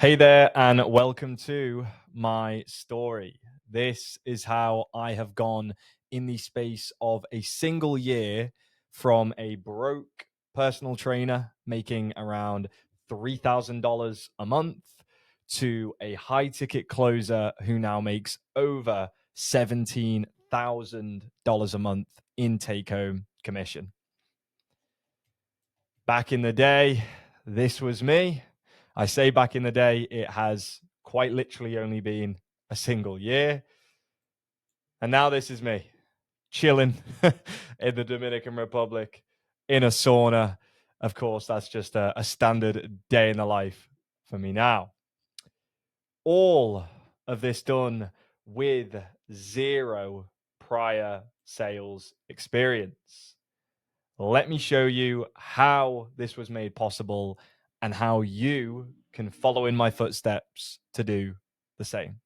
Hey there, and welcome to my story. This is how I have gone in the space of a single year from a broke personal trainer making around $3,000 a month to a high ticket closer who now makes over $17,000 a month in take home commission. Back in the day, this was me. I say back in the day, it has quite literally only been a single year. And now this is me chilling in the Dominican Republic in a sauna. Of course, that's just a standard day in the life for me now. All of this done with zero prior sales experience. Let me show you how this was made possible and how you can follow in my footsteps to do the same.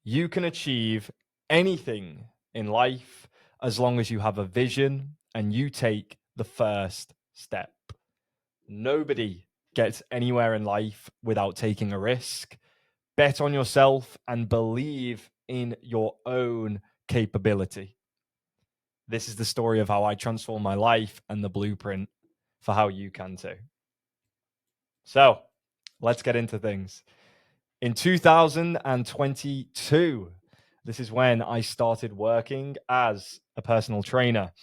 You can achieve anything in life as long as you have a vision and you take the first step. Nobody gets anywhere in life without taking a risk. Bet on yourself and believe in your own capability. This is the story of how I transform my life and the blueprint for how you can too. So let's get into things. In 2022, this is when I started working as a personal trainer.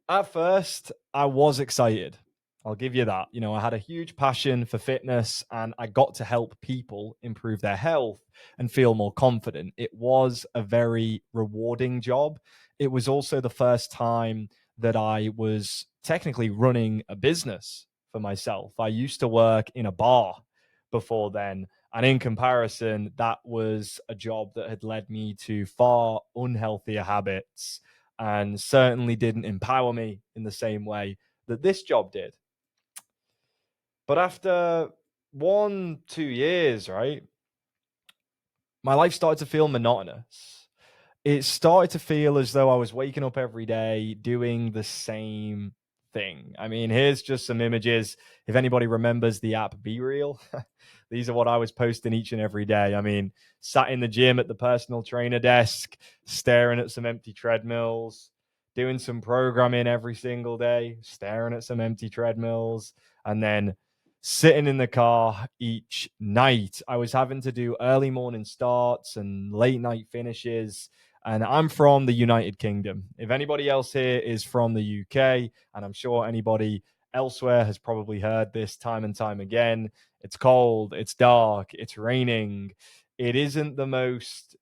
At first, I was excited. I'll give you that. I had a huge passion for fitness and I got to help people improve their health and feel more confident. It was a very rewarding job. It was also the first time that I was technically running a business for myself. I used to work in a bar before then. And in comparison, that was a job that had led me to far unhealthier habits and certainly didn't empower me in the same way that this job did. But after 2 years, right, my life started to feel monotonous. It started to feel as though I was waking up every day doing the same thing. I mean, here's just some images. If anybody remembers the app Be Real, these are what I was posting each and every day. I mean, sat in the gym at the personal trainer desk, staring at some empty treadmills, doing some programming every single day, staring at some empty treadmills, and then sitting in the car each night. I was having to do early morning starts and late night finishes. And I'm from the United Kingdom. If anybody else here is from the UK, and I'm sure anybody elsewhere has probably heard this time and time again, it's cold, it's dark, it's raining. It isn't the most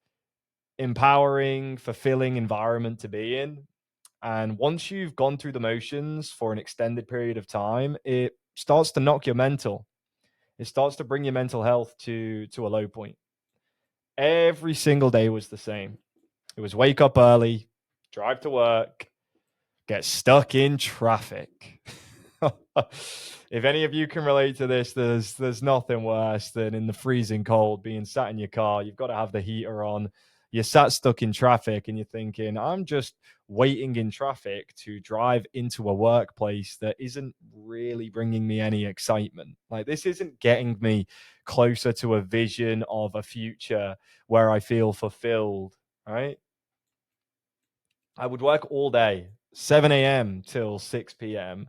empowering, fulfilling environment to be in. And once you've gone through the motions for an extended period of time, it starts to knock your mental. It starts to bring your mental health to a low point. Every single day was the same. It was wake up early, drive to work, get stuck in traffic. If any of you can relate to this, there's nothing worse than in the freezing cold being sat in your car. You've got to have the heater on. You're sat stuck in traffic and you're thinking, I'm just waiting in traffic to drive into a workplace that isn't really bringing me any excitement. Like, this isn't getting me closer to a vision of a future where I feel fulfilled, right? I would work all day, 7 a.m. till 6 p.m.,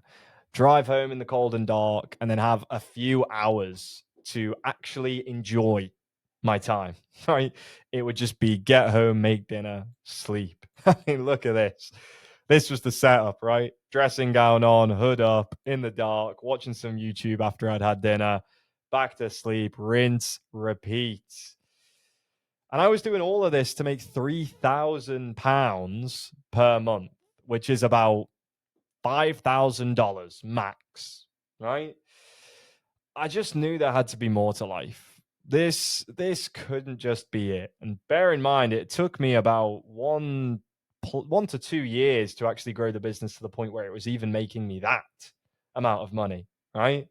drive home in the cold and dark, and then have a few hours to actually enjoy my time, right? It would just be get home, make dinner, sleep. I mean, look at this. This was the setup, right? Dressing gown on, hood up, in the dark, watching some YouTube after I'd had dinner, back to sleep, rinse, repeat. And I was doing all of this to make £3,000 per month, which is about $5,000 max, right? I just knew there had to be more to life. This couldn't just be it. And bear in mind, it took me about 1 to 2 years to actually grow the business to the point where it was even making me that amount of money, right?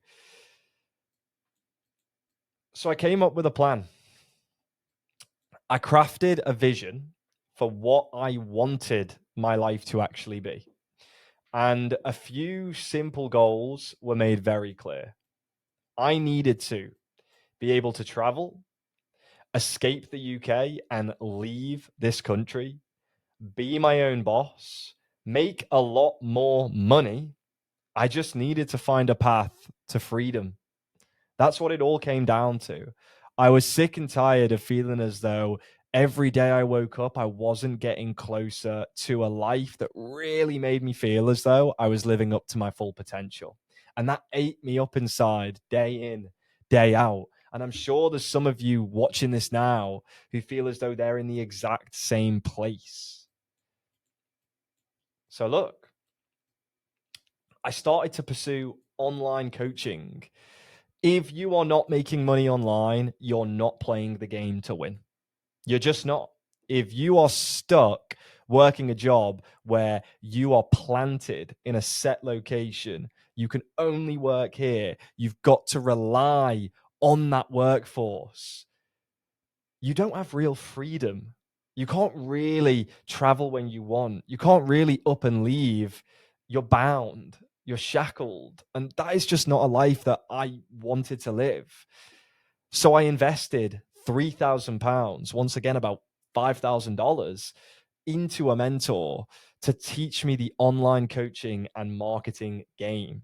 So I came up with a plan. I crafted a vision for what I wanted my life to actually be. And a few simple goals were made very clear. I needed to be able to travel, escape the UK and leave this country, be my own boss, make a lot more money. I just needed to find a path to freedom. That's what it all came down to. I was sick and tired of feeling as though every day I woke up, I wasn't getting closer to a life that really made me feel as though I was living up to my full potential. And that ate me up inside, day in, day out. And I'm sure there's some of you watching this now who feel as though they're in the exact same place. So, look, I started to pursue online coaching. If you are not making money online, you're not playing the game to win. You're just not. If you are stuck working a job where you are planted in a set location, you can only work here, you've got to rely on that workforce, you don't have real freedom. You can't really travel when you want. You can't really up and leave. You're bound. You're shackled. And that is just not a life that I wanted to live. So I invested £3,000, once again, about $5,000 into a mentor to teach me the online coaching and marketing game.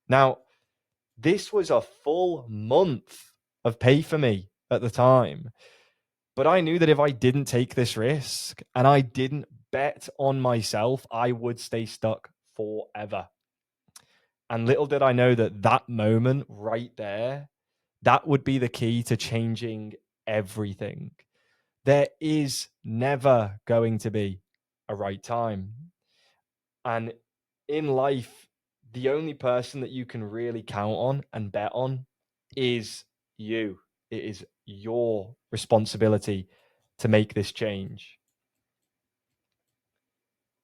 Now, this was a full month of pay for me at the time. But I knew that if I didn't take this risk and I didn't bet on myself, I would stay stuck forever. And little did I know that that moment right there, that would be the key to changing everything. There is never going to be a right time. And in life, the only person that you can really count on and bet on is you. It is your responsibility to make this change.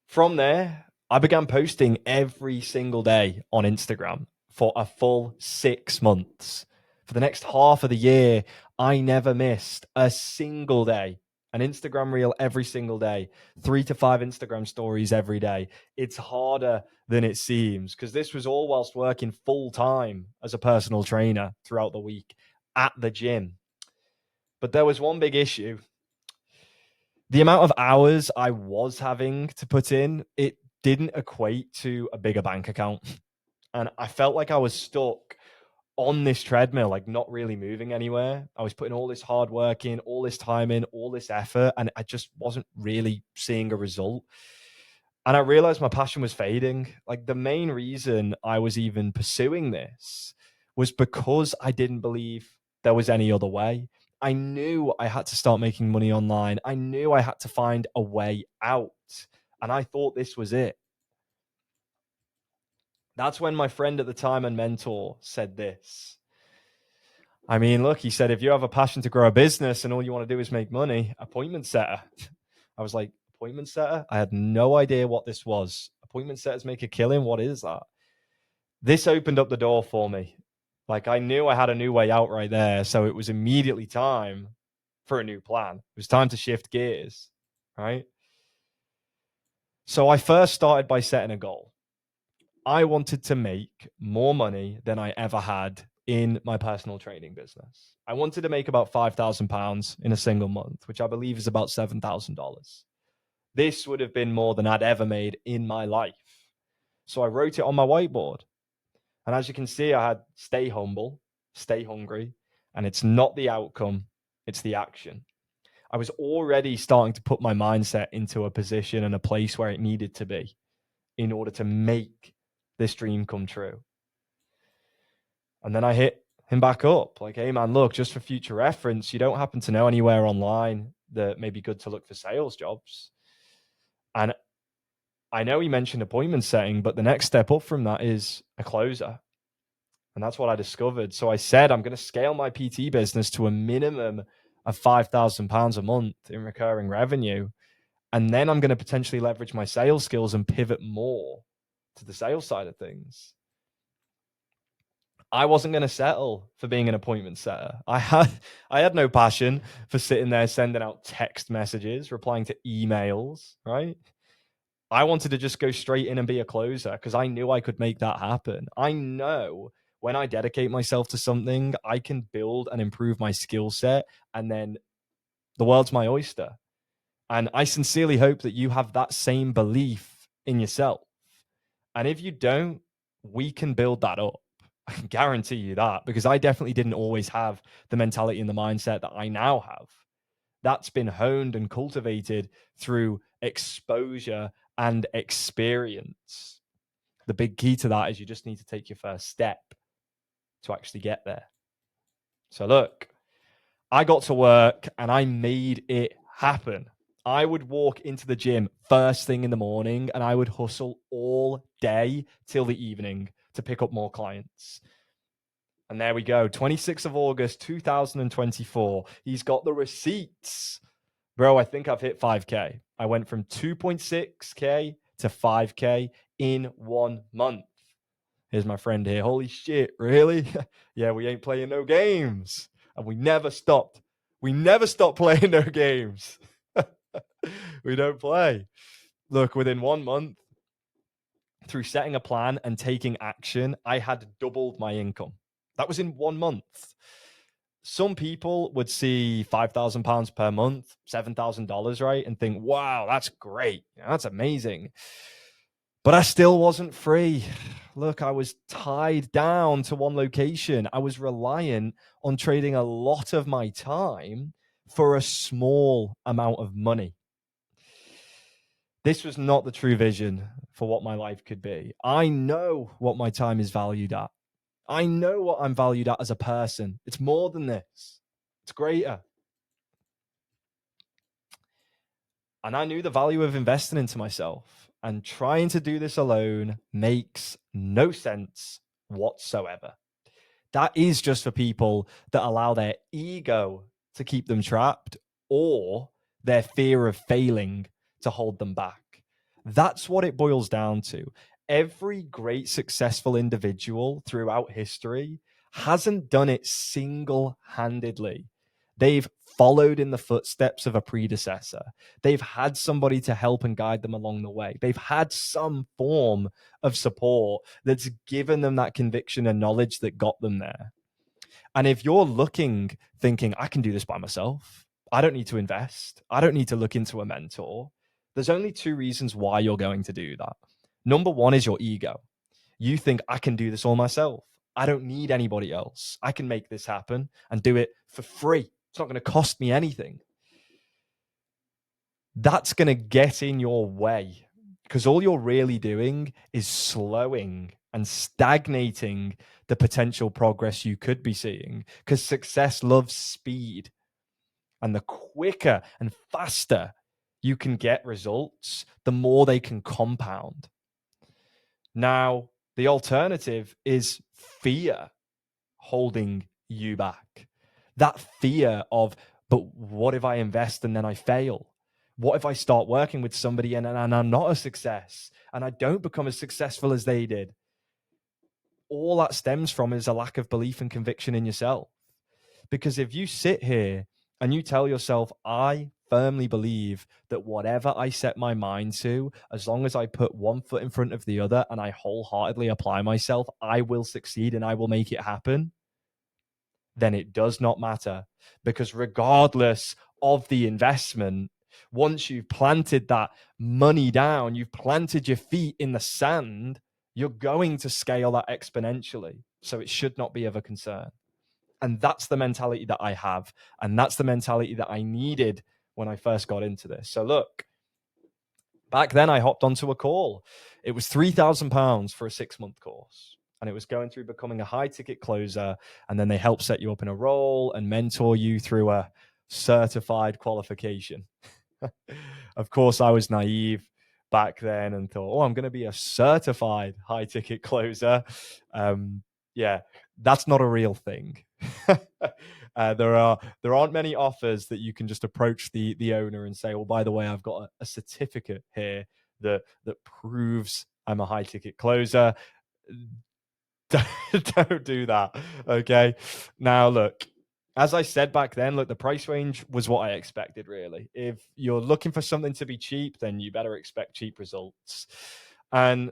From there, I began posting every single day on Instagram for a full 6 months. For the next half of the year, I never missed a single day. An Instagram reel every single day, 3 to 5 Instagram stories every day. It's harder than it seems because this was all whilst working full time as a personal trainer throughout the week at the gym. But there was one big issue. The amount of hours I was having to put in, it didn't equate to a bigger bank account. And I felt like I was stuck on this treadmill, like not really moving anywhere. I was putting all this hard work in, all this time in, all this effort, and I just wasn't really seeing a result. And I realized my passion was fading. Like the main reason I was even pursuing this was because I didn't believe there was any other way. I knew I had to start making money online. I knew I had to find a way out. And I thought this was it. That's when my friend at the time and mentor said this. I mean, look, he said, if you have a passion to grow a business and all you want to do is make money, appointment setter. I was like, appointment setter? I had no idea what this was. Appointment setters make a killing? What is that? This opened up the door for me. Like I knew I had a new way out right there. So it was immediately time for a new plan. It was time to shift gears, right? So I first started by setting a goal. I wanted to make more money than I ever had in my personal training business. I wanted to make about £5,000 in a single month, which I believe is about $7,000. This would have been more than I'd ever made in my life. So I wrote it on my whiteboard. And as you can see, I had stay humble, stay hungry, and it's not the outcome, it's the action. I was already starting to put my mindset into a position and a place where it needed to be in order to make this dream come true. And then I hit him back up like, hey, man, look, just for future reference, you don't happen to know anywhere online that may be good to look for sales jobs. And I know he mentioned appointment setting, but the next step up from that is a closer. And that's what I discovered. So I said, I'm going to scale my PT business to a minimum of £5,000 a month in recurring revenue. And then I'm going to potentially leverage my sales skills and pivot more to the sales side of things. I wasn't going to settle for being an appointment setter. I had no passion for sitting there sending out text messages, replying to emails, right? I wanted to just go straight in and be a closer because I knew I could make that happen. I know when I dedicate myself to something, I can build and improve my skill set, and then the world's my oyster. And I sincerely hope that you have that same belief in yourself. And if you don't, we can build that up. I can guarantee you that, because I definitely didn't always have the mentality and the mindset that I now have. That's been honed and cultivated through exposure and experience. The big key to that is you just need to take your first step to actually get there. So look, I got to work and I made it happen. I would walk into the gym first thing in the morning and I would hustle all day till the evening to pick up more clients. And there we go, 26th of August, 2024. He's got the receipts. Bro, I think I've hit 5K. I went from 2.6K to 5K in 1 month. Here's my friend here. Holy shit, really? Yeah, we ain't playing no games. And we never stopped. We never stopped playing no games. We don't play. Look, within 1 month, through setting a plan and taking action, I had doubled my income. That was in 1 month. Some people would see £5,000 per month, $7,000, right? And think, wow, that's great. That's amazing. But I still wasn't free. Look, I was tied down to one location. I was reliant on trading a lot of my time for a small amount of money. This was not the true vision for what my life could be. I know what my time is valued at. I know what I'm valued at as a person. It's more than this. It's greater. And I knew the value of investing into myself, and trying to do this alone makes no sense whatsoever. That is just for people that allow their ego to keep them trapped, or their fear of failing to hold them back. That's what it boils down to. Every great successful individual throughout history hasn't done it single-handedly. They've followed in the footsteps of a predecessor. They've had somebody to help and guide them along the way. They've had some form of support that's given them that conviction and knowledge that got them there. And if you're looking, thinking, I can do this by myself, I don't need to invest, I don't need to look into a mentor, there's only two reasons why you're going to do that. Number one is your ego. You think, I can do this all myself. I don't need anybody else. I can make this happen and do it for free. It's not going to cost me anything. That's going to get in your way, because all you're really doing is slowing and stagnating the potential progress you could be seeing, because success loves speed. And the quicker and faster you can get results, the more they can compound. Now, the alternative is fear holding you back. That fear of, but what if I invest and then I fail? What if I start working with somebody and I'm not a success and I don't become as successful as they did? All that stems from is a lack of belief and conviction in yourself. Because if you sit here and you tell yourself, I firmly believe that whatever I set my mind to, as long as I put one foot in front of the other and I wholeheartedly apply myself, I will succeed and I will make it happen, then it does not matter. Because regardless of the investment, once you've planted that money down, you've planted your feet in the sand, you're going to scale that exponentially. So it should not be of a concern. And that's the mentality that I have. And that's the mentality that I needed when I first got into this. So look, back then I hopped onto a call. It was £3,000 for a 6-month course. And it was going through becoming a high ticket closer. And then they help set you up in a role and mentor you through a certified qualification. Of course, I was naive back then and thought, oh, I'm going to be a certified high ticket closer. Yeah, that's not a real thing. There aren't many offers that you can just approach the owner and say, well, by the way, I've got a certificate here that proves I'm a high ticket closer. Don't do that. Okay. Now, look, as I said back then, look, the price range was what I expected, really. If you're looking for something to be cheap, then you better expect cheap results. And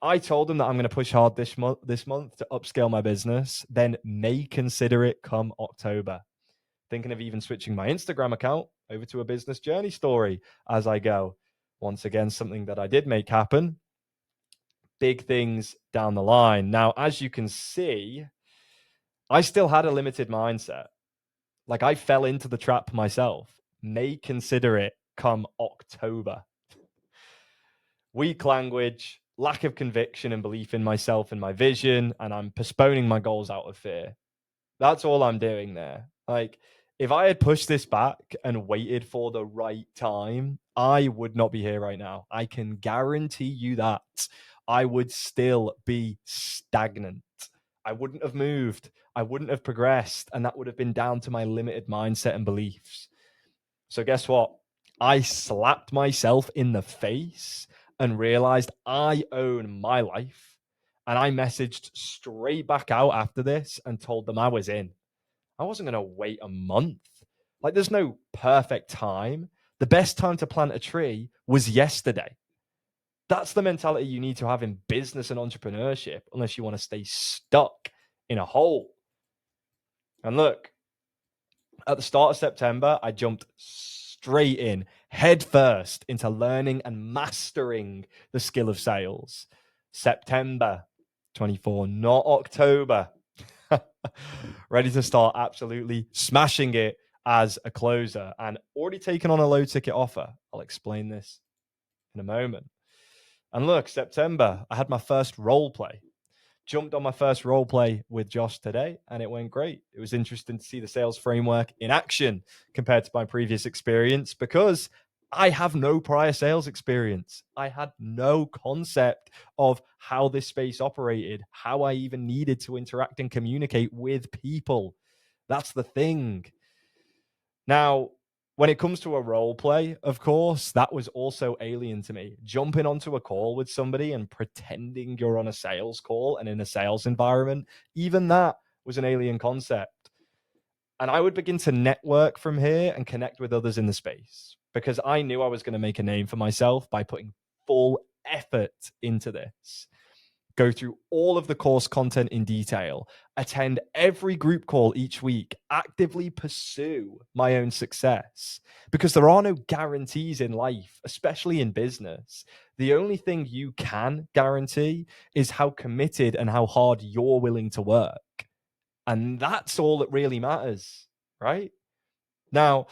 I told them that I'm going to push hard this month to upscale my business, then may consider it come October. Thinking of even switching my Instagram account over to a business journey story as I go. Once again, something that I did make happen. Big things down the line. Now, as you can see, I still had a limited mindset. Like, I fell into the trap myself. May consider it come October. Weak language, lack of conviction and belief in myself and my vision, and I'm postponing my goals out of fear. That's all I'm doing there. Like, if I had pushed this back and waited for the right time, I would not be here right now. I can guarantee you that. I would still be stagnant. I wouldn't have moved. I wouldn't have progressed. And that would have been down to my limited mindset and beliefs. So guess what? I slapped myself in the face and realized I own my life. And I messaged straight back out after this and told them I was in. I wasn't going to wait a month. Like, there's no perfect time. The best time to plant a tree was yesterday. That's the mentality you need to have in business and entrepreneurship, unless you want to stay stuck in a hole. And look, at the start of September, I jumped straight in, head first, into learning and mastering the skill of sales. September 24, not October. Ready to start absolutely smashing it as a closer and already taken on a low ticket offer. I'll explain this in a moment. And look, September, I had my first role play. Jumped on my first role play with Josh today, and it went great. It was interesting to see the sales framework in action compared to my previous experience, because I have no prior sales experience. I had no concept of how this space operated, how I even needed to interact and communicate with people. That's the thing. Now, when it comes to a role play, of course, that was also alien to me. Jumping onto a call with somebody and pretending you're on a sales call and in a sales environment, even that was an alien concept. And I would begin to network from here and connect with others in the space, because I knew I was going to make a name for myself by putting full effort into this. Go through all of the course content in detail, attend every group call each week, actively pursue my own success, because there are no guarantees in life, especially in business. The only thing you can guarantee is how committed and how hard you're willing to work. And that's all that really matters, right? Now,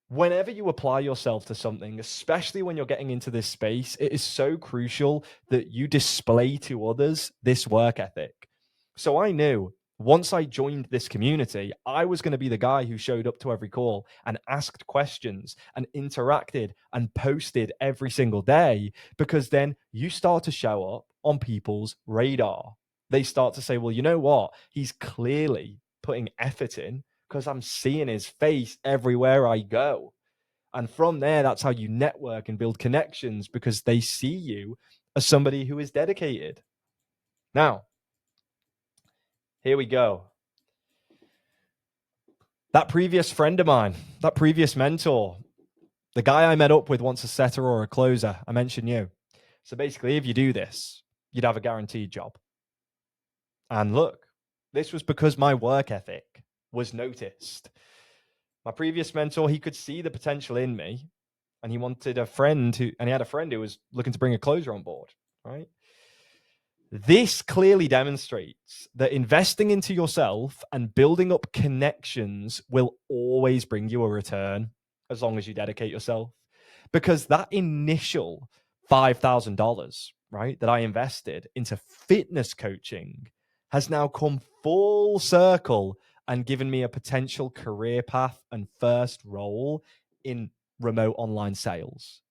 whenever you apply yourself to something, especially when you're getting into this space, it is so crucial that you display to others this work ethic. So I knew once I joined this community, I was going to be the guy who showed up to every call and asked questions and interacted and posted every single day, because then you start to show up on people's radar. They start to say, well, you know what? He's clearly putting effort in, because I'm seeing his face everywhere I go. And from there, that's how you network and build connections, because they see you as somebody who is dedicated. Now, here we go. That previous friend of mine, that previous mentor, the guy I met up with once a setter or a closer, I mentioned you. So basically, if you do this, you'd have a guaranteed job. And look, this was because my work ethic was noticed. My previous mentor, he could see the potential in me, and he wanted a friend who, and he had a friend who was looking to bring a closer on board, right? This clearly demonstrates that investing into yourself and building up connections will always bring you a return, as long as you dedicate yourself. Because that initial $5,000, right, that I invested into fitness coaching has now come full circle and given me a potential career path and first role in remote online sales.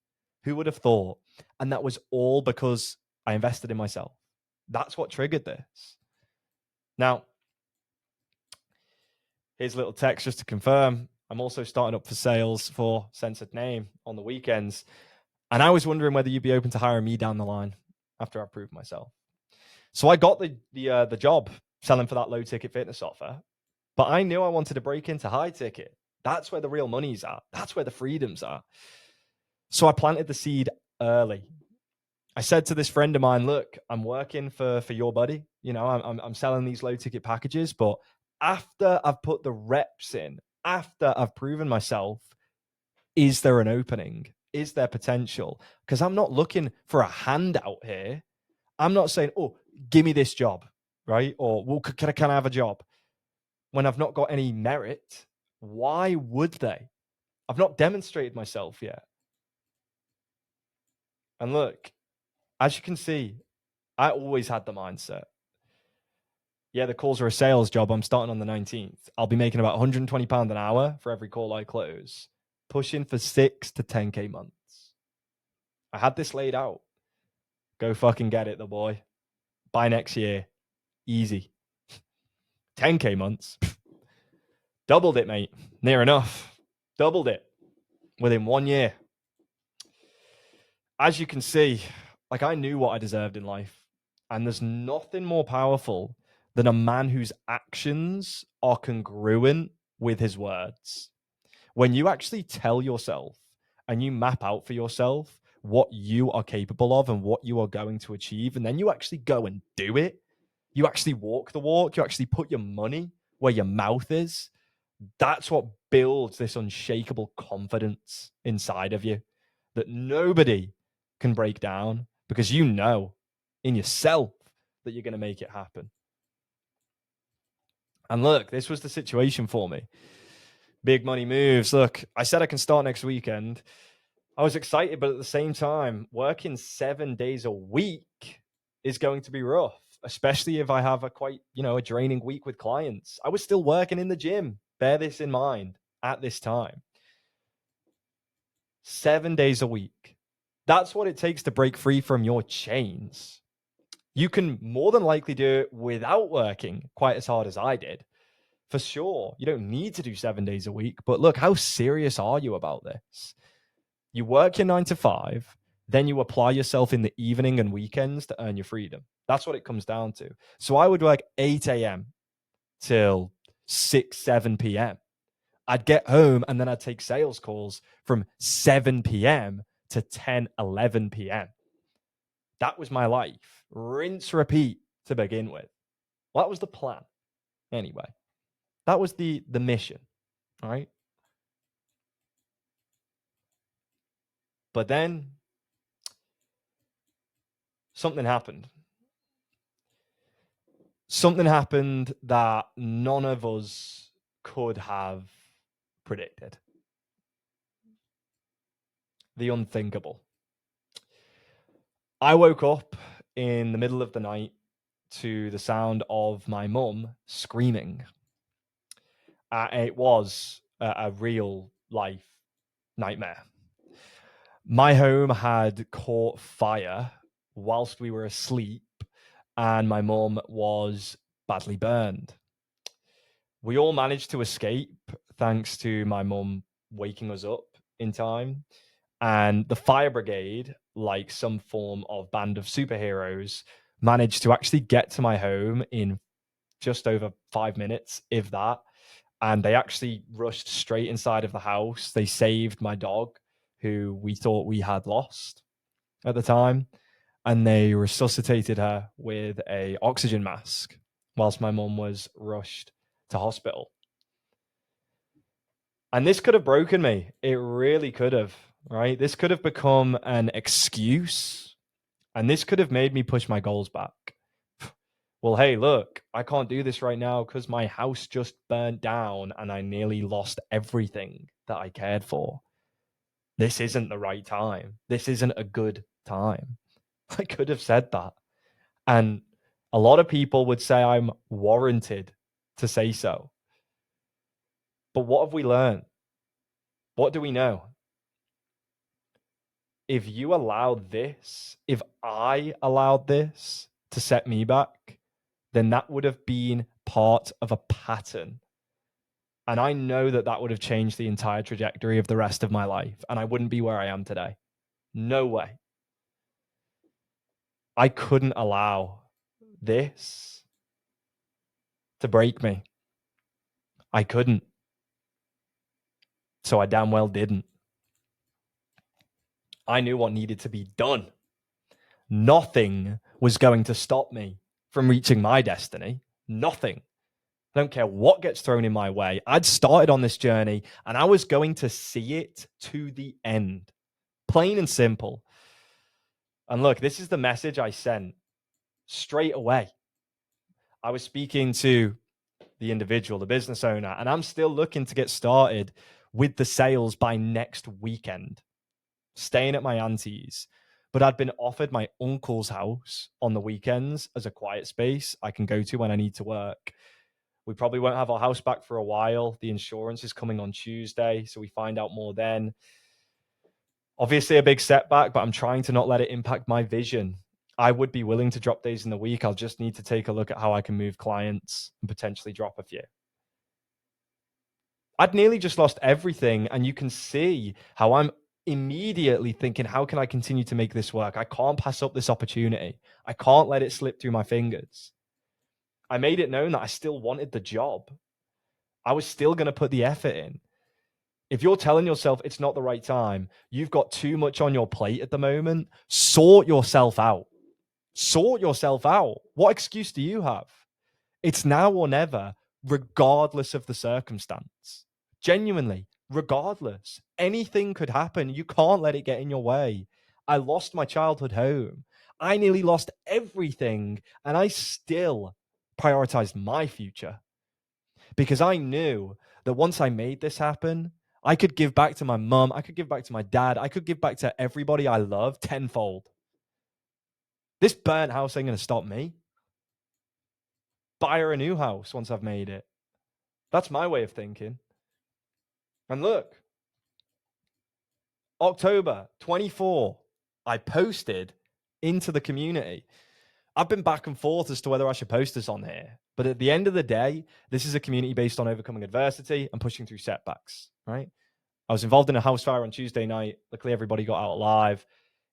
Who would have thought? And that was all because I invested in myself. That's what triggered this. Now, here's a little text just to confirm. I'm also starting up for sales for Censored Name on the weekends. And I was wondering whether you'd be open to hiring me down the line after I proved myself. So I got the job selling for that low ticket fitness offer, but I knew I wanted to break into high ticket. That's where the real money's at. That's where the freedoms are. So I planted the seed early. I said to this friend of mine, look, I'm working for your buddy. You know, I'm selling these low ticket packages, but after I've put the reps in, after I've proven myself, is there an opening? Is there potential? Because I'm not looking for a handout here. I'm not saying, oh, give me this job, right? Or, well, can I have a job? When I've not got any merit, why would they? I've not demonstrated myself yet. And look, as you can see, I always had the mindset. Yeah, the calls are a sales job. I'm starting on the 19th. I'll be making about £120 an hour for every call I close, pushing for 6 to 10K months. I had this laid out. Go fucking get it, the boy. By next year. Easy. 10K months. Doubled it, mate. Near enough. Doubled it within 1 year. As you can see, like I knew what I deserved in life. And there's nothing more powerful than a man whose actions are congruent with his words. When you actually tell yourself and you map out for yourself what you are capable of and what you are going to achieve, and then you actually go and do it, you actually walk the walk, you actually put your money where your mouth is, that's what builds this unshakable confidence inside of you that nobody can break down because you know in yourself that you're going to make it happen. And look, this was the situation for me. Big money moves. Look, I said I can start next weekend. I was excited, but at the same time, working 7 days a week is going to be rough, especially if I have a draining week with clients. I was still working in the gym. Bear this in mind at this time. 7 days a week. That's what it takes to break free from your chains. You can more than likely do it without working quite as hard as I did. For sure. You don't need to do 7 days a week, but look, how serious are you about this? You work your 9 to 5, then you apply yourself in the evening and weekends to earn your freedom. That's what it comes down to. So I would work 8 a.m. till 6, 7 p.m. I'd get home and then I'd take sales calls from 7 p.m. to 10, 11 p.m. That was my life. Rinse, repeat to begin with. Well, that was the plan. Anyway, that was the mission, all right? But then something happened. Something happened that none of us could have predicted. The unthinkable. I woke up in the middle of the night to the sound of my mum screaming. It was a real life nightmare. My home had caught fire whilst we were asleep, and my mum was badly burned. We all managed to escape thanks to my mum waking us up in time. And the fire brigade, like some form of band of superheroes, managed to actually get to my home in just over 5 minutes, if that. And they actually rushed straight inside of the house. They saved my dog, who we thought we had lost at the time. And they resuscitated her with a oxygen mask whilst my mum was rushed to hospital. And this could have broken me. It really could have, right? This could have become an excuse. And this could have made me push my goals back. Well, hey, look, I can't do this right now because my house just burnt down and I nearly lost everything that I cared for. This isn't the right time. This isn't a good time. I could have said that. And a lot of people would say I'm warranted to say so. But what have we learned? What do we know? If you allowed this, if I allowed this to set me back, then that would have been part of a pattern. And I know that that would have changed the entire trajectory of the rest of my life. And I wouldn't be where I am today. No way. I couldn't allow this to break me. I couldn't. So I damn well didn't. I knew what needed to be done. Nothing was going to stop me from reaching my destiny. Nothing. I don't care what gets thrown in my way. I'd started on this journey and I was going to see it to the end. Plain and simple. And look, this is the message I sent straight away. I was speaking to the individual, the business owner, and I'm still looking to get started with the sales by next weekend, staying at my auntie's. But I'd been offered my uncle's house on the weekends as a quiet space I can go to when I need to work. We probably won't have our house back for a while. The insurance is coming on Tuesday, so we find out more then. Obviously a big setback, but I'm trying to not let it impact my vision. I would be willing to drop days in the week. I'll just need to take a look at how I can move clients and potentially drop a few. I'd nearly just lost everything, and you can see how I'm immediately thinking, how can I continue to make this work? I can't pass up this opportunity. I can't let it slip through my fingers. I made it known that I still wanted the job. I was still going to put the effort in. If you're telling yourself it's not the right time, you've got too much on your plate at the moment, sort yourself out. Sort yourself out. What excuse do you have? It's now or never, regardless of the circumstance. Genuinely, regardless. Anything could happen. You can't let it get in your way. I lost my childhood home. I nearly lost everything, and I still prioritized my future because I knew that once I made this happen, I could give back to my mum. I could give back to my dad. I could give back to everybody I love tenfold. This burnt house ain't going to stop me. Buy her a new house once I've made it. That's my way of thinking. And look, October 24, I posted into the community. I've been back and forth as to whether I should post this on here. But at the end of the day, this is a community based on overcoming adversity and pushing through setbacks, right? I was involved in a house fire on Tuesday night. Luckily, everybody got out alive.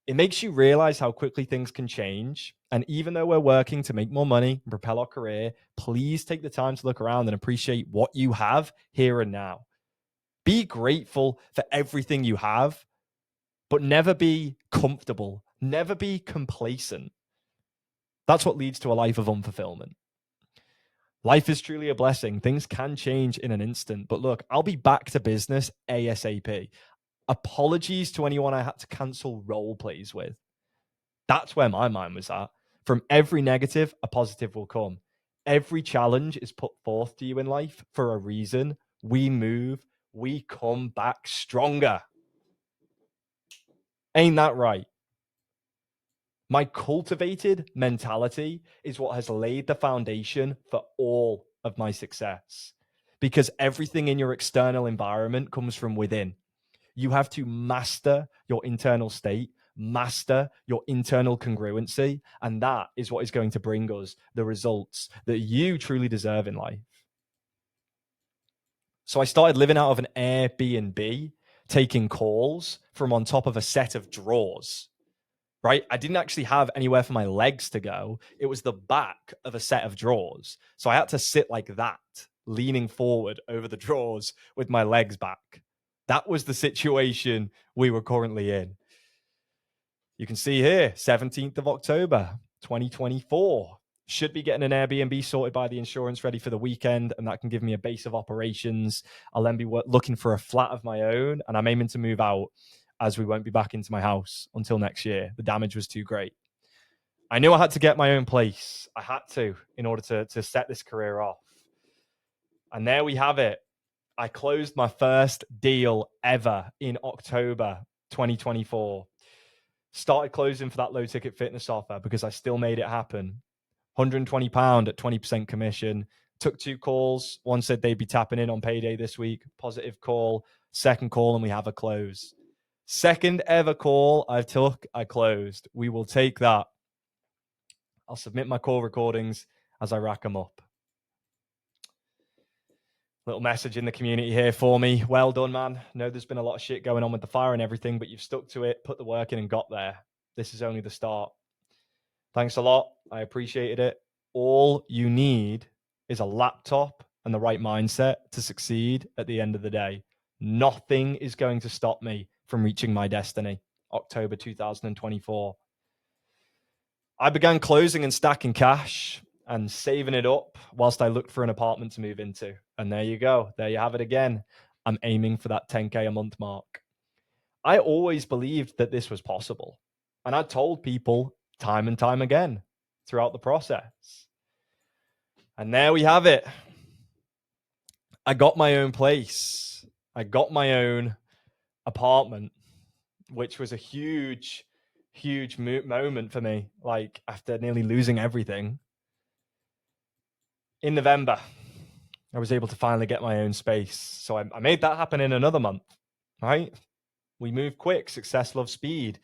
It makes you realize how quickly things can change. And even though we're working to make more money and propel our career, please take the time to look around and appreciate what you have here and now. Be grateful for everything you have, but never be comfortable, never be complacent. That's what leads to a life of unfulfillment. Life is truly a blessing. Things can change in an instant. But look, I'll be back to business ASAP. Apologies to anyone I had to cancel role plays with. That's where my mind was at. From every negative, a positive will come. Every challenge is put forth to you in life for a reason. We move, we come back stronger. Ain't that right? My cultivated mentality is what has laid the foundation for all of my success, because everything in your external environment comes from within. You have to master your internal state, master your internal congruency, and that is what is going to bring us the results that you truly deserve in life. So I started living out of an Airbnb, taking calls from on top of a set of drawers. Right? I didn't actually have anywhere for my legs to go. It was the back of a set of drawers. So I had to sit like that, leaning forward over the drawers with my legs back. That was the situation we were currently in. You can see here, 17th of October, 2024. Should be getting an Airbnb sorted by the insurance ready for the weekend, and that can give me a base of operations. I'll then be looking for a flat of my own, and I'm aiming to move out as we won't be back into my house until next year. The damage was too great. I knew I had to get my own place. I had to in order to set this career off. And there we have it. I closed my first deal ever in October 2024. Started closing for that low ticket fitness offer because I still made it happen. £120 at 20% commission. Took 2 calls. One said they'd be tapping in on payday this week. Positive call. Second call, and we have a close. Second ever call I took, I closed. We will take that. I'll submit my call recordings as I rack them up. Little message in the community here for me. Well done, man. Know there's been a lot of shit going on with the fire and everything, but you've stuck to it, put the work in and got there. This is only the start. Thanks a lot. I appreciated it. All you need is a laptop and the right mindset to succeed at the end of the day. Nothing is going to stop me from reaching my destiny. October 2024. I began closing and stacking cash and saving it up whilst I looked for an apartment to move into. And there you go. There you have it again. I'm aiming for that 10K a month mark. I always believed that this was possible. And I told people time and time again throughout the process. And there we have it. I got my own place. I got my own apartment, which was a huge, huge moment for me. Like after nearly losing everything, in November, I was able to finally get my own space. So I made that happen in another month, right? We moved quick. Success loves speed.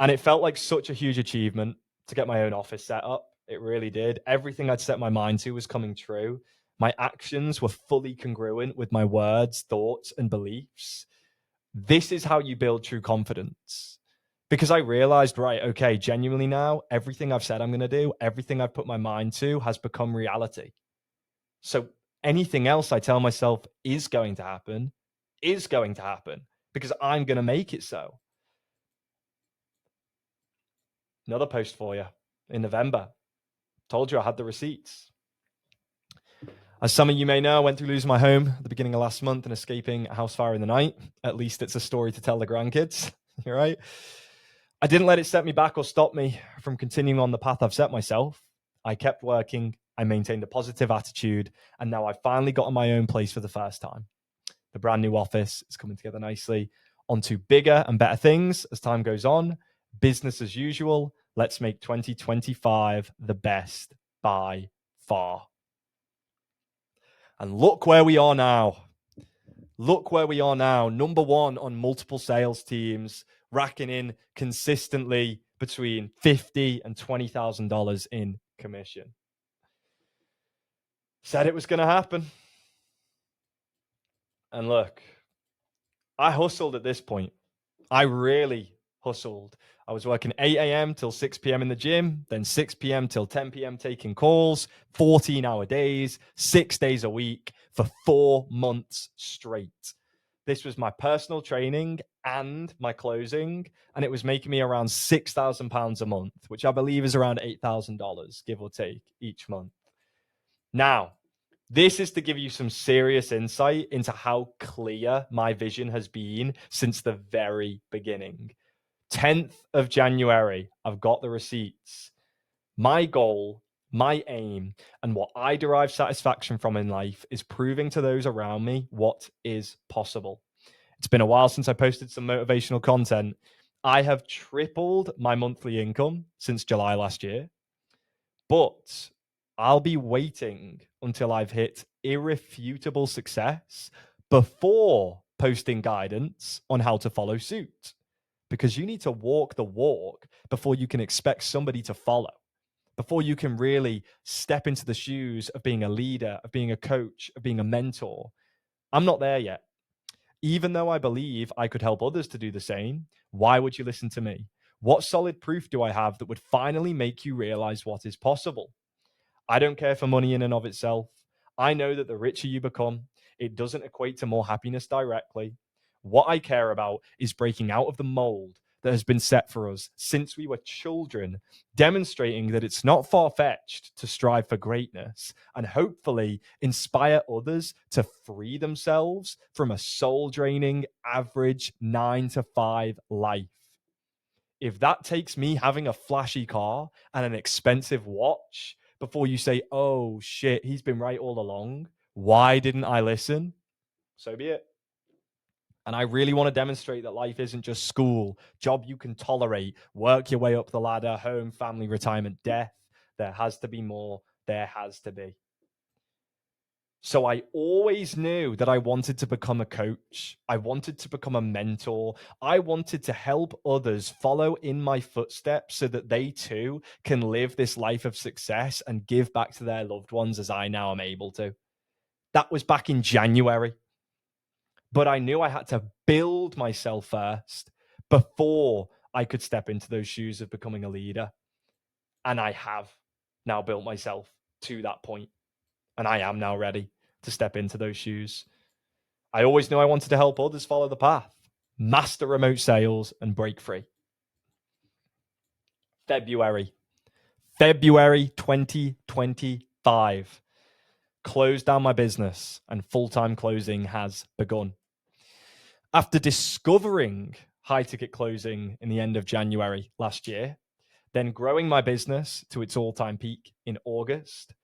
And it felt like such a huge achievement to get my own office set up. It really did. Everything I'd set my mind to was coming true. My actions were fully congruent with my words, thoughts, and beliefs. This is how you build true confidence. Because I realized, right, okay, genuinely now, everything I've said I'm going to do, everything I've put my mind to has become reality. So anything else I tell myself is going to happen because I'm going to make it so. Another post for you in November. Told you I had the receipts. As some of you may know, I went through losing my home at the beginning of last month and escaping a house fire in the night. At least it's a story to tell the grandkids, right? I didn't let it set me back or stop me from continuing on the path I've set myself. I kept working, I maintained a positive attitude, and now I've finally gotten my own place for the first time. The brand new office is coming together nicely. On to bigger and better things as time goes on. Business as usual. Let's make 2025 the best by far. And look where we are now. Look where we are now. Number one on multiple sales teams, racking in consistently between $50,000 and $20,000 in commission. Said it was going to happen. And look, I hustled at this point. I really hustled. I was working 8 a.m. till 6 p.m. in the gym, then 6 p.m. till 10 p.m. taking calls, 14-hour days, 6 days a week for 4 months straight. This was my personal training and my closing, and it was making me around £6,000 a month, which I believe is around $8,000, give or take, each month. Now, this is to give you some serious insight into how clear my vision has been since the very beginning. 10th of January, I've got the receipts. My goal, my aim, and what I derive satisfaction from in life is proving to those around me what is possible. It's been a while since I posted some motivational content. I have tripled my monthly income since July last year, but I'll be waiting until I've hit irrefutable success before posting guidance on how to follow suit. Because you need to walk the walk before you can expect somebody to follow, before you can really step into the shoes of being a leader, of being a coach, of being a mentor. I'm not there yet. Even though I believe I could help others to do the same, why would you listen to me? What solid proof do I have that would finally make you realize what is possible? I don't care for money in and of itself. I know that the richer you become, it doesn't equate to more happiness directly. What I care about is breaking out of the mold that has been set for us since we were children, demonstrating that it's not far-fetched to strive for greatness and hopefully inspire others to free themselves from a soul-draining, average 9-to-5 life. If that takes me having a flashy car and an expensive watch before you say, oh shit, he's been right all along, why didn't I listen? So be it. And I really want to demonstrate that life isn't just school, job you can tolerate, work your way up the ladder, home, family, retirement, death. There has to be more. There has to be. So I always knew that I wanted to become a coach. I wanted to become a mentor. I wanted to help others follow in my footsteps so that they too can live this life of success and give back to their loved ones as I now am able to. That was back in January. But I knew I had to build myself first before I could step into those shoes of becoming a leader. And I have now built myself to that point. And I am now ready to step into those shoes. I always knew I wanted to help others follow the path, master remote sales, and break free. February. February 2025. Closed down my business and full-time closing has begun. After discovering high ticket closing in the end of January last year, then growing my business to its all-time peak in August,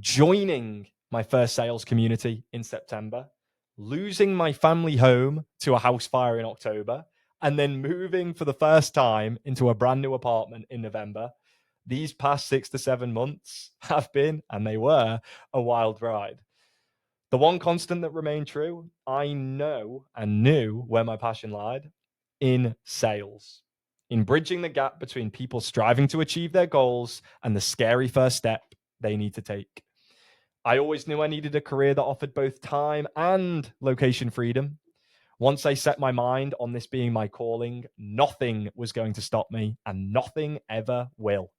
joining my first sales community in September, losing my family home to a house fire in October, and then moving for the first time into a brand new apartment in November, these past 6 to 7 months have been, and they were, a wild ride. The one constant that remained true, I know and knew where my passion lied: in sales, in bridging the gap between people striving to achieve their goals and the scary first step they need to take. I always knew I needed a career that offered both time and location freedom. Once I set my mind on this being my calling, nothing was going to stop me, and nothing ever will.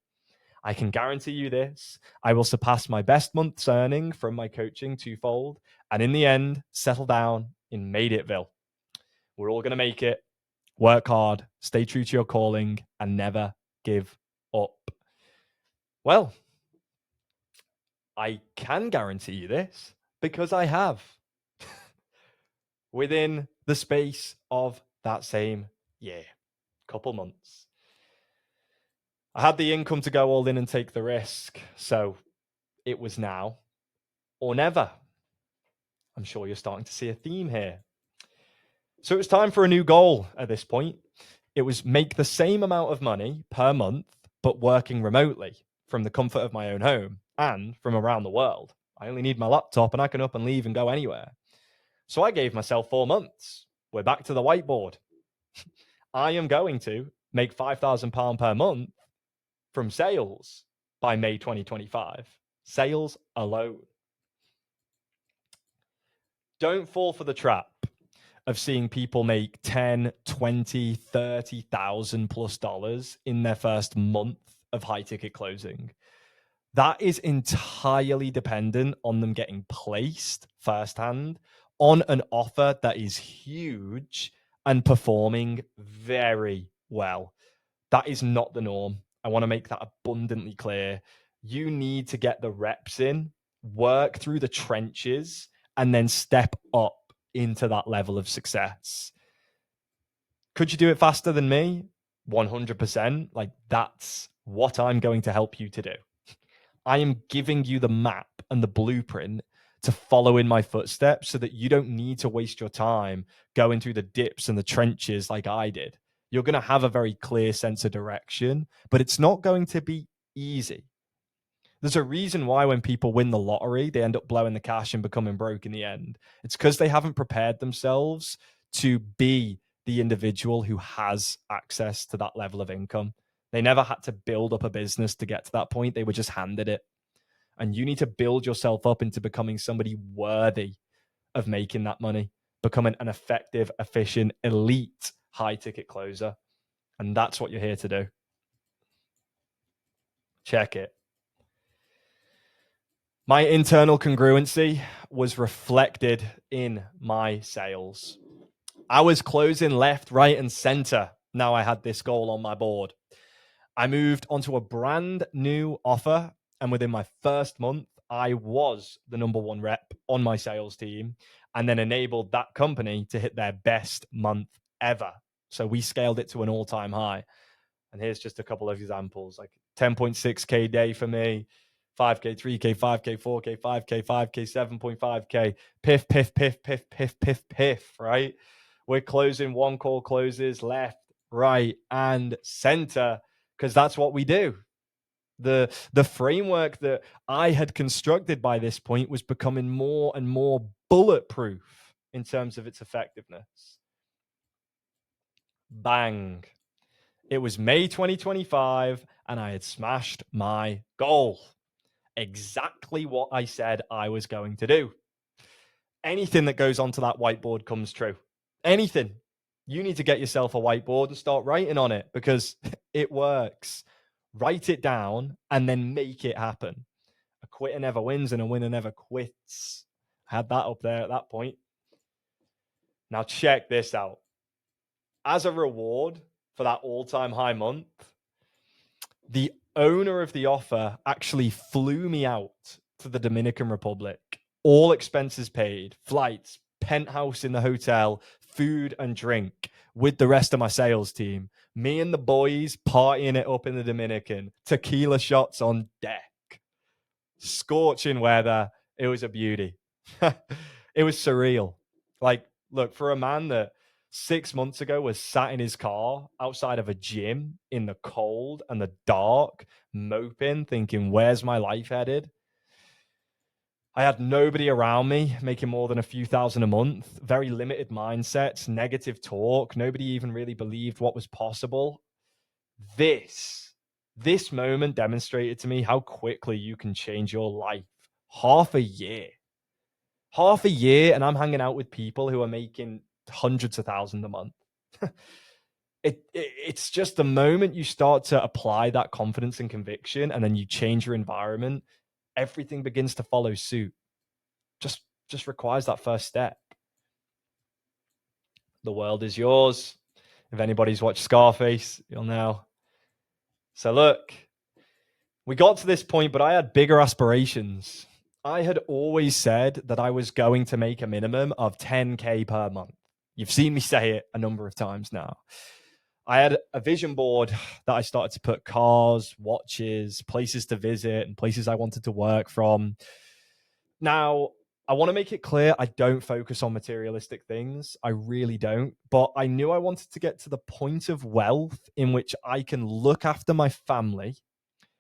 I can guarantee you this: I will surpass my best month's earning from my coaching twofold, and in the end, settle down in Made Itville. We're all going to make it. Work hard, stay true to your calling, and never give up. Well, I can guarantee you this because I have. Within the space of that same year, couple months, I had the income to go all in and take the risk. So it was now or never. I'm sure you're starting to see a theme here. So it was time for a new goal at this point. It was make the same amount of money per month, but working remotely from the comfort of my own home and from around the world. I only need my laptop and I can up and leave and go anywhere. So I gave myself 4 months. We're back to the whiteboard. I am going to make £5,000 per month from sales by May 2025. Sales alone. Don't fall for the trap of seeing people make 10, 20, 30,000 plus dollars in their first month of high ticket closing. That is entirely dependent on them getting placed firsthand on an offer that is huge and performing very well. That is not the norm. I want to make that abundantly clear. You need to get the reps in, work through the trenches, and then step up into that level of success. Could you do it faster than me? 100%. Like, that's what I'm going to help you to do. I am giving you the map and the blueprint to follow in my footsteps so that you don't need to waste your time going through the dips and the trenches like I did. You're going to have a very clear sense of direction, but it's not going to be easy. There's a reason why when people win the lottery, they end up blowing the cash and becoming broke in the end. It's because they haven't prepared themselves to be the individual who has access to that level of income. They never had to build up a business to get to that point. They were just handed it. And you need to build yourself up into becoming somebody worthy of making that money, becoming an effective, efficient, elite high ticket closer. And that's what you're here to do. Check it. My internal congruency was reflected in my sales. I was closing left, right, and center. Now I had this goal on my board. I moved onto a brand new offer, and within my first month, I was the number one rep on my sales team, and then enabled that company to hit their best month ever. So we scaled it to an all-time high. And here's just a couple of examples, like 10.6K day for me, 5K, 3K, 5K, 4K, 5K, 5K, 7.5K, piff, piff, piff, piff, piff, piff, piff, right? We're closing one call closes left, right, and center, because that's what we do. The framework that I had constructed by this point was becoming more and more bulletproof in terms of its effectiveness. Bang. It was May 2025, and I had smashed my goal. Exactly what I said I was going to do. Anything that goes onto that whiteboard comes true. Anything. You need to get yourself a whiteboard and start writing on it because it works. Write it down and then make it happen. A quitter never wins and a winner never quits. I had that up there at that point. Now check this out. As a reward for that all-time high month, the owner of the offer actually flew me out to the Dominican Republic, all expenses paid, flights, penthouse in the hotel, food and drink with the rest of my sales team. Me and the boys partying it up in the Dominican, tequila shots on deck, scorching weather. It was a beauty. It was surreal. Like, look, for a man that 6 months ago was sat in his car outside of a gym in the cold and the dark, moping, thinking, where's my life headed? I had nobody around me making more than a few thousand a month, very limited mindsets, negative talk. Nobody even really believed what was possible. This moment demonstrated to me how quickly you can change your life. Half a year. And I'm hanging out with people who are making hundreds of thousands a month. It's just the moment you start to apply that confidence and conviction, and then you change your environment, everything begins to follow suit. Just requires that first step. The world is yours. If anybody's watched Scarface, you'll know. So look, we got to this point, but I had bigger aspirations. I had always said that I was going to make a minimum of 10K per month. You've seen me say it a number of times now. I had a vision board that I started to put cars, watches, places to visit, and places I wanted to work from. Now, I want to make it clear I don't focus on materialistic things. I really don't. But I knew I wanted to get to the point of wealth in which I can look after my family,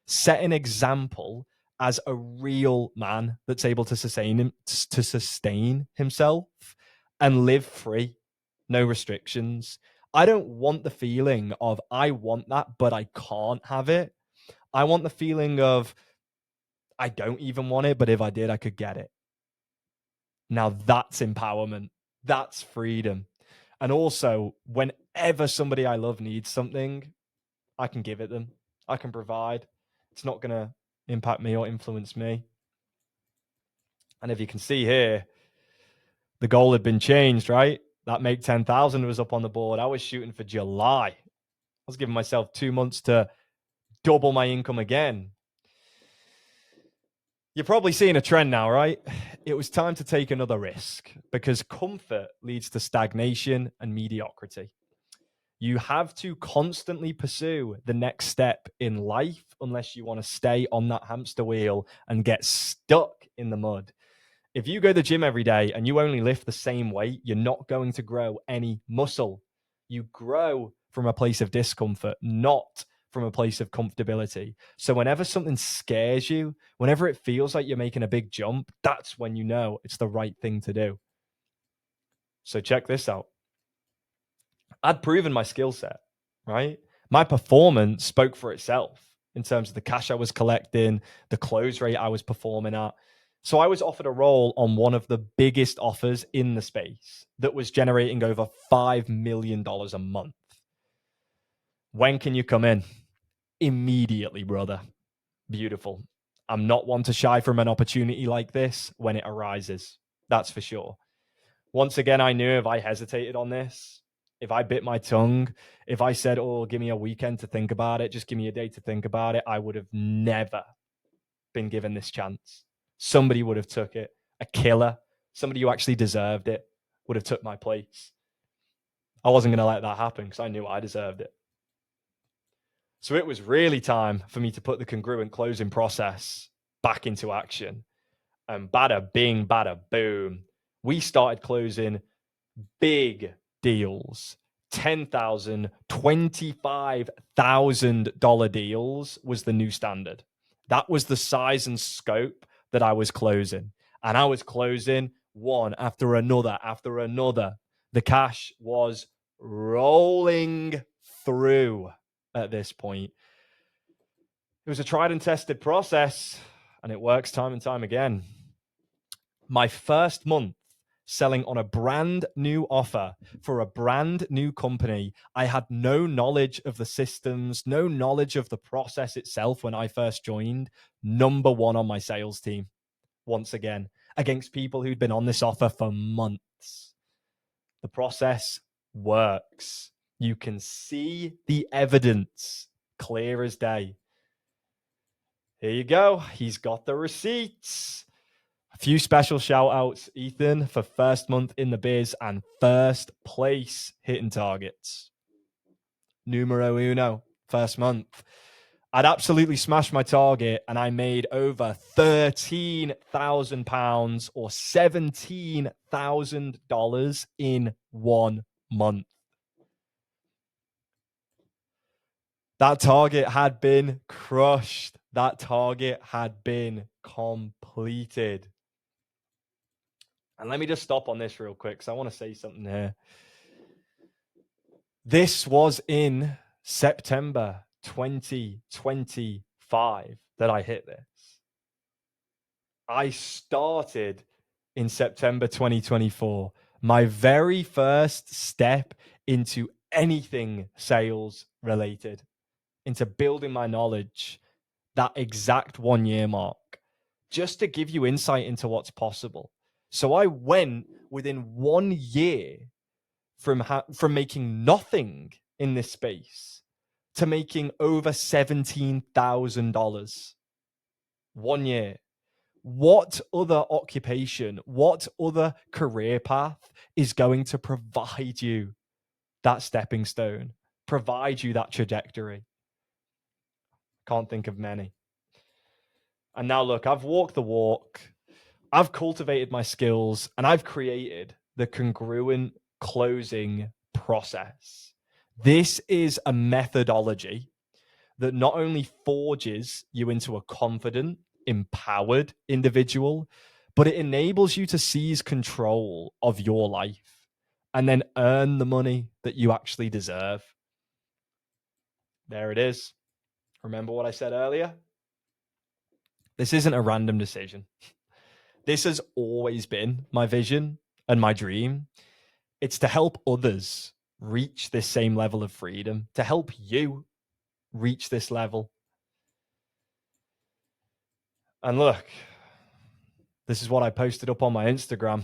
set an example as a real man that's able to sustain himself and live free, no restrictions. I don't want the feeling of I want that, but I can't have it. I want the feeling of I don't even want it, but if I did, I could get it. Now that's empowerment. That's freedom. And also, whenever somebody I love needs something, I can give it them. I can provide. It's not going to impact me or influence me. And if you can see here, the goal had been changed, right? That make 10,000 was up on the board. I was shooting for July. I was giving myself 2 months to double my income again. You're probably seeing a trend now, right? It was time to take another risk because comfort leads to stagnation and mediocrity. You have to constantly pursue the next step in life unless you want to stay on that hamster wheel and get stuck in the mud. If you go to the gym every day and you only lift the same weight, you're not going to grow any muscle. You grow from a place of discomfort, not from a place of comfortability. So whenever something scares you, whenever it feels like you're making a big jump, that's when you know it's the right thing to do. So check this out. I'd proven my skill set, right? My performance spoke for itself in terms of the cash I was collecting, the close rate I was performing at. So I was offered a role on one of the biggest offers in the space that was generating over $5 million a month. When can you come in? Immediately, brother. Beautiful. I'm not one to shy from an opportunity like this when it arises. That's for sure. Once again, I knew if I hesitated on this, if I bit my tongue, if I said, oh, give me a weekend to think about it, just give me a day to think about it, I would have never been given this chance. Somebody would have took it. A killer, somebody who actually deserved it, would have took my place. I wasn't going to let that happen because I knew I deserved it. So it was really time for me to put the congruent closing process back into action. And bada bing, bada boom. We started closing big deals. $10,000, $25,000 deals was the new standard. That was the size and scope that I was closing. And I was closing one after another, after another. The cash was rolling through at this point. It was a tried and tested process, and it works time and time again. My first month selling on a brand new offer for a brand new company, I had no knowledge of the systems, no knowledge of the process itself when I first joined. Number one on my sales team, once again, against people who'd been on this offer for months. The process works. You can see the evidence clear as day. Here you go. He's got the receipts. A few special shout outs, Ethan, for first month in the biz and first place hitting targets. Numero uno, first month. I'd absolutely smashed my target and I made over £13,000 or $17,000 in 1 month. That target had been crushed. That target had been completed. And let me just stop on this real quick because I want to say something here. This was in September 2025 that I hit this. I started in September 2024. My very first step into anything sales related, into building my knowledge, that exact 1 year mark, just to give you insight into what's possible. So I went within 1 year from making nothing in this space to making over $17,000. 1 year. What other occupation, what other career path is going to provide you that stepping stone, provide you that trajectory? Can't think of many. And now look, I've walked the walk, I've cultivated my skills, and I've created the congruent closing process. This is a methodology that not only forges you into a confident, empowered individual, but it enables you to seize control of your life and then earn the money that you actually deserve. There it is. Remember what I said earlier? This isn't a random decision. This has always been my vision and my dream. It's to help others reach this same level of freedom, to help you reach this level. And look, this is what I posted up on my Instagram.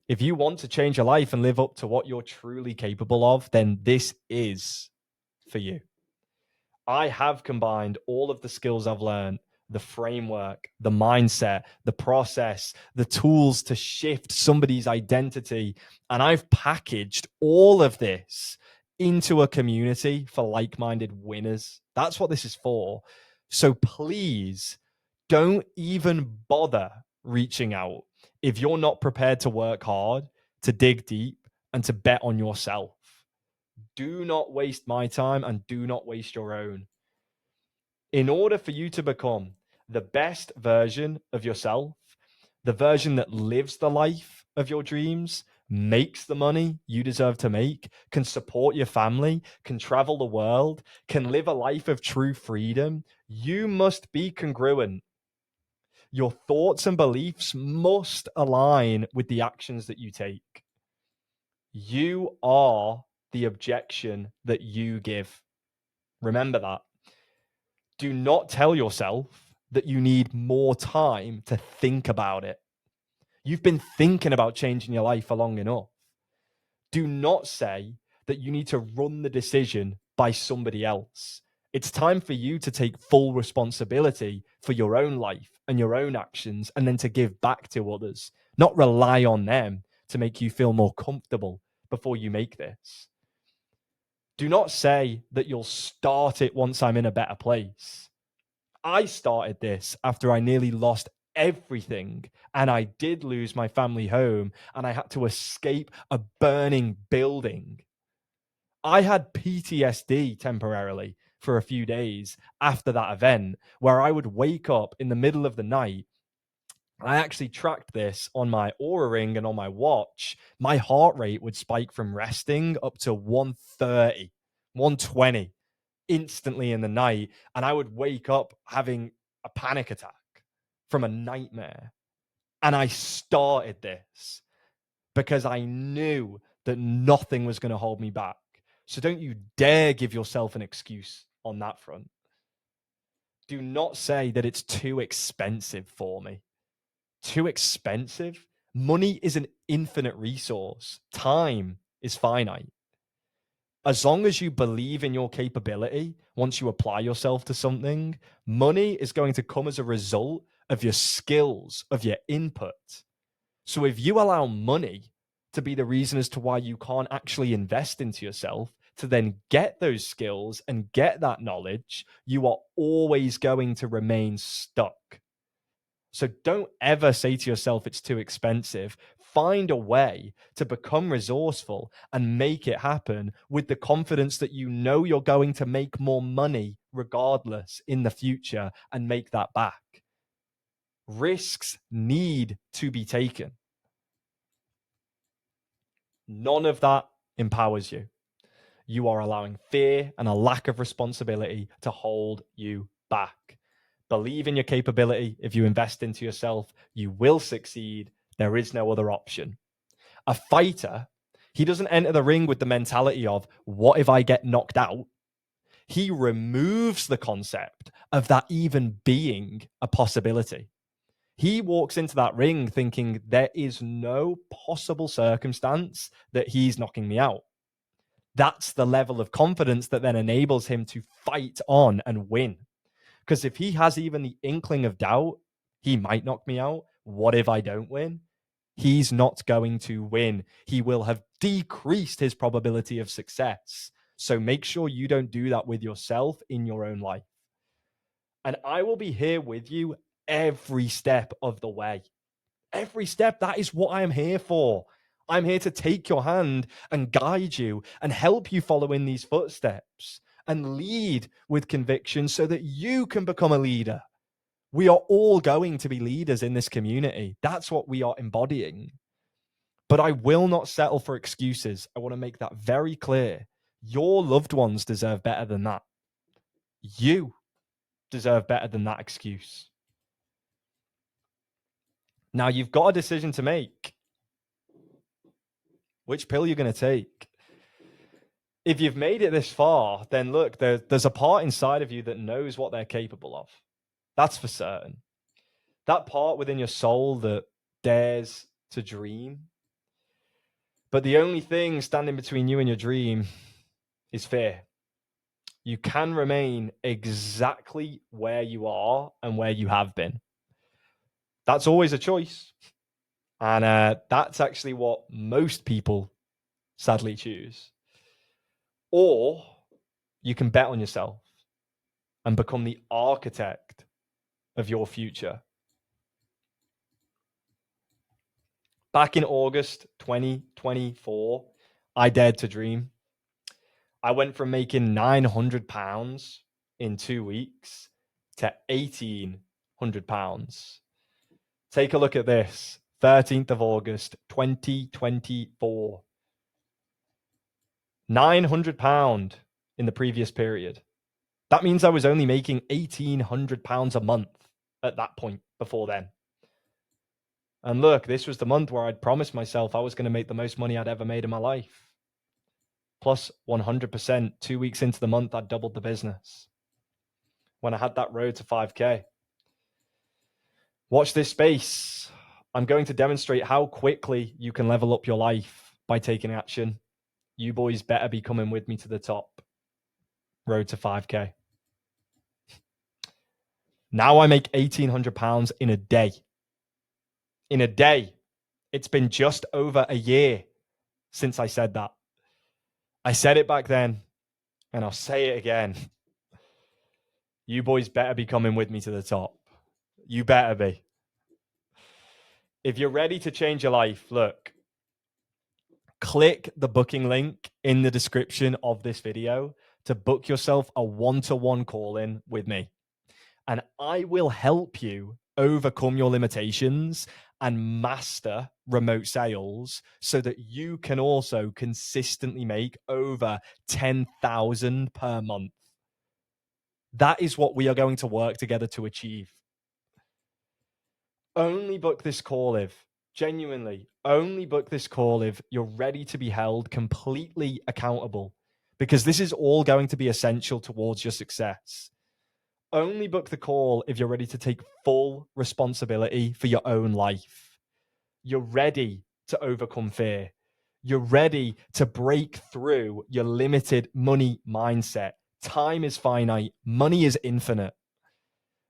If you want to change your life and live up to what you're truly capable of, then this is for you. I have combined all of the skills I've learned, the framework, the mindset, the process, the tools to shift somebody's identity. And I've packaged all of this into a community for like-minded winners. That's what this is for. So please don't even bother reaching out if you're not prepared to work hard, to dig deep, and to bet on yourself. Do not waste my time and do not waste your own. In order for you to become the best version of yourself, the version that lives the life of your dreams, makes the money you deserve to make, can support your family, can travel the world, can live a life of true freedom, you must be congruent. Your thoughts and beliefs must align with the actions that you take. You are the objection that you give. Remember that. Do not tell yourself that you need more time to think about it. You've been thinking about changing your life for long enough. Do not say that you need to run the decision by somebody else. It's time for you to take full responsibility for your own life and your own actions, and then to give back to others, not rely on them to make you feel more comfortable before you make this. Do not say that you'll start it once I'm in a better place. I started this after I nearly lost everything, and I did lose my family home, and I had to escape a burning building. I had PTSD temporarily for a few days after that event, where I would wake up in the middle of the night. I actually tracked this on my Oura Ring and on my watch. My heart rate would spike from resting up to 130, 120 instantly in the night. And I would wake up having a panic attack from a nightmare. And I started this because I knew that nothing was going to hold me back. So don't you dare give yourself an excuse on that front. Do not say that it's too expensive for me. Too expensive? Money is an infinite resource. Time is finite. As long as you believe in your capability, once you apply yourself to something, money is going to come as a result of your skills, of your input. So if you allow money to be the reason as to why you can't actually invest into yourself, to then get those skills and get that knowledge, you are always going to remain stuck. So don't ever say to yourself it's too expensive. Find a way to become resourceful and make it happen with the confidence that you know you're going to make more money regardless in the future and make that back. Risks need to be taken. None of that empowers you. You are allowing fear and a lack of responsibility to hold you back. Believe in your capability. If you invest into yourself, you will succeed. There is no other option. A fighter, he doesn't enter the ring with the mentality of, what if I get knocked out? He removes the concept of that even being a possibility. He walks into that ring thinking there is no possible circumstance that he's knocking me out. That's the level of confidence that then enables him to fight on and win. Because if he has even the inkling of doubt, he might knock me out. What if I don't win? He's not going to win. He will have decreased his probability of success. So make sure you don't do that with yourself in your own life. And I will be here with you every step of the way. Every step, that is what I am here for. I'm here to take your hand and guide you and help you follow in these footsteps and lead with conviction so that you can become a leader. We are all going to be leaders in this community. That's what we are embodying. But I will not settle for excuses. I want to make that very clear. Your loved ones deserve better than that. You deserve better than that excuse. Now you've got a decision to make. Which pill you're going to take? If you've made it this far, then look, there's a part inside of you that knows what they're capable of. That's for certain. That part within your soul that dares to dream. But the only thing standing between you and your dream is fear. You can remain exactly where you are and where you have been. That's always a choice. And that's actually what most people sadly choose. Or you can bet on yourself and become the architect of your future. Back in August 2024, I dared to dream. I went from making £900 in 2 weeks to £1,800. Take a look at this. 13th of August, 2024. £900 in the previous period. That means I was only making £1,800 a month at that point before then. And look, this was the month where I'd promised myself I was going to make the most money I'd ever made in my life. Plus 100%, 2 weeks into the month, I'd doubled the business. When I had that road to 5K. Watch this space. I'm going to demonstrate how quickly you can level up your life by taking action. You boys better be coming with me to the top. Road to 5K. Now I make £1,800 in a day. In a day. It's been just over a year since I said that. I said it back then, and I'll say it again. You boys better be coming with me to the top. You better be. If you're ready to change your life, look, click the booking link in the description of this video to book yourself a one-to-one call-in with me. And I will help you overcome your limitations and master remote sales so that you can also consistently make over 10,000 per month. That is what we are going to work together to achieve. Only book this call if, genuinely, only book this call if you're ready to be held completely accountable, because this is all going to be essential towards your success. Only book the call if you're ready to take full responsibility for your own life. You're ready to overcome fear. You're ready to break through your limited money mindset. Time is finite, money is infinite.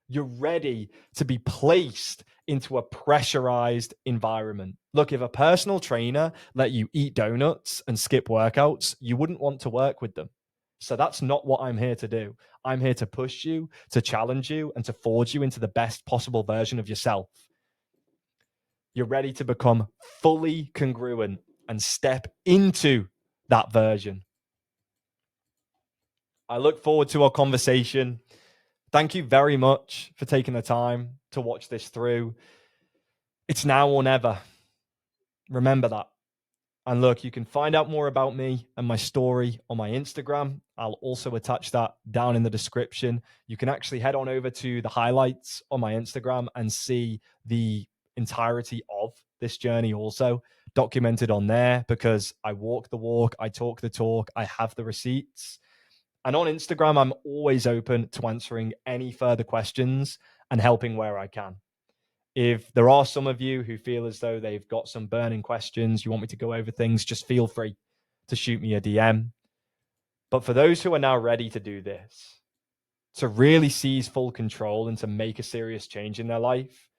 You're ready to be placed into a pressurized environment. Look, if a personal trainer let you eat donuts and skip workouts, you wouldn't want to work with them. So that's not what I'm here to do. I'm here to push you, to challenge you, and to forge you into the best possible version of yourself. You're ready to become fully congruent and step into that version. I look forward to our conversation. Thank you very much for taking the time to watch this through. It's now or never. Remember that. And look, you can find out more about me and my story on my Instagram. I'll also attach that down in the description. You can actually head on over to the highlights on my Instagram and see the entirety of this journey also documented on there, because I walk the walk, I talk the talk, I have the receipts. And on Instagram, I'm always open to answering any further questions and helping where I can. If there are some of you who feel as though they've got some burning questions, you want me to go over things, just feel free to shoot me a DM. But for those who are now ready to do this, to really seize full control and to make a serious change in their life,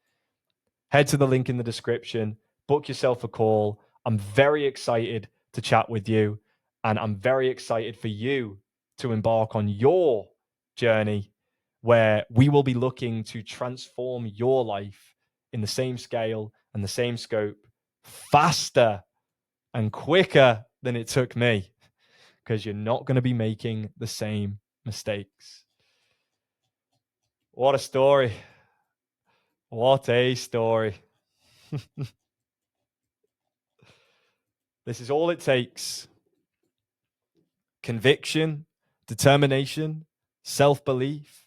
head to the link in the description, book yourself a call. I'm very excited to chat with you, and I'm very excited for you to embark on your journey where we will be looking to transform your life in the same scale and the same scope, faster and quicker than it took me, because you're not going to be making the same mistakes. What a story. What a story. This is all it takes. Conviction, determination, self-belief,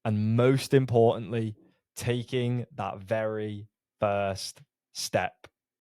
and most importantly, taking that very first step.